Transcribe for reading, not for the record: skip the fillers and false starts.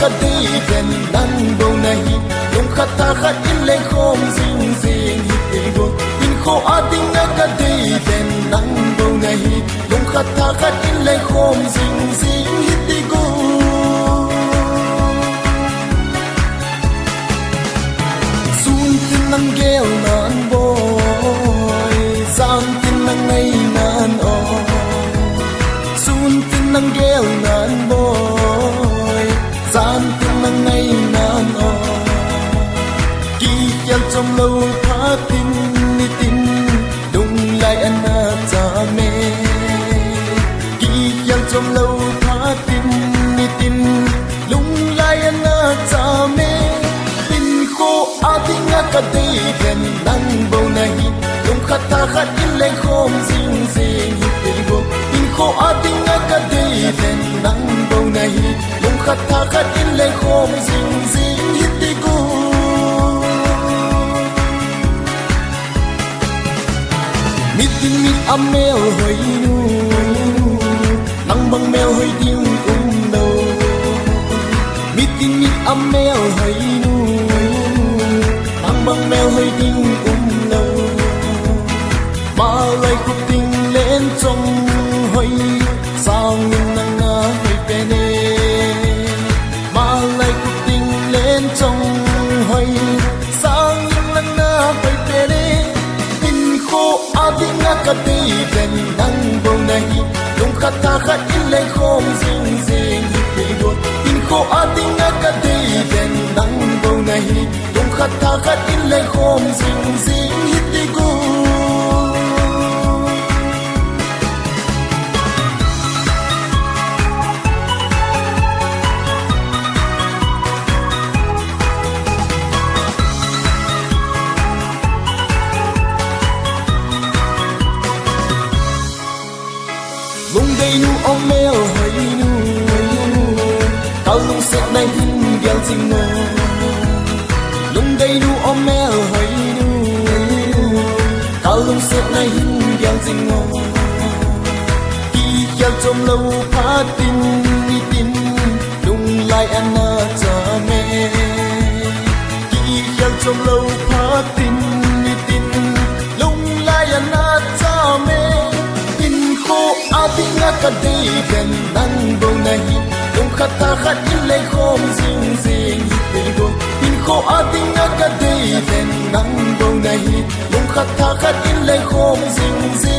ka di ben nang bo nahi lung khata khat in le khom zing zing hi go in kho ading ka di ben nang bo nahi lung khata khat in le khom zing zing hi go sun tin nang gel nan boy zang tin nang nei nan o sun tin nang gel nan boy zan tin nang nei nan o ki yal trong lâu pha tin ni tin dung lai an na cha me ki yal trong lâu pha tin ni tin lung lai an na cha me tin kho a ting ka dei ben nang bo nahi lung khata khat in le khom zing zing hi go tin kho a ting ka dei ben nang bo nahi lung khata khat in le khom zing zing hi go tin mit amel hoi nu nang bang mel hoi ding đâu tin mit amel hoi nu nang bang mel hoi ding đâu ma lai khúc ting lên trong hoi sang nang na hoi pe ne ma lai khúc ting lên trong hoi sang nang na hoi pe ne ading ka di ben nang bo nahi lung khata khat in le khom zing zing hi go in kho ading ka di ben nang bo nahi lung khata khat in le khom zing zing hi go lung dei nu om mel hoi nu tao lung se nai hin gel jing no lung dei nu om mel hoi nu tao lung se nai hin gel jing no ki gel chom lâu pha tin ni tin lung lai an na cha me ki gel chom lâu pha tin ni tin lung lai an na cha me ading ka di ben nang bo nahi lung khata khat in le khom zing zing hi go in kho ading ka di ben nang bo nahi lung khata khat in le khom zing zing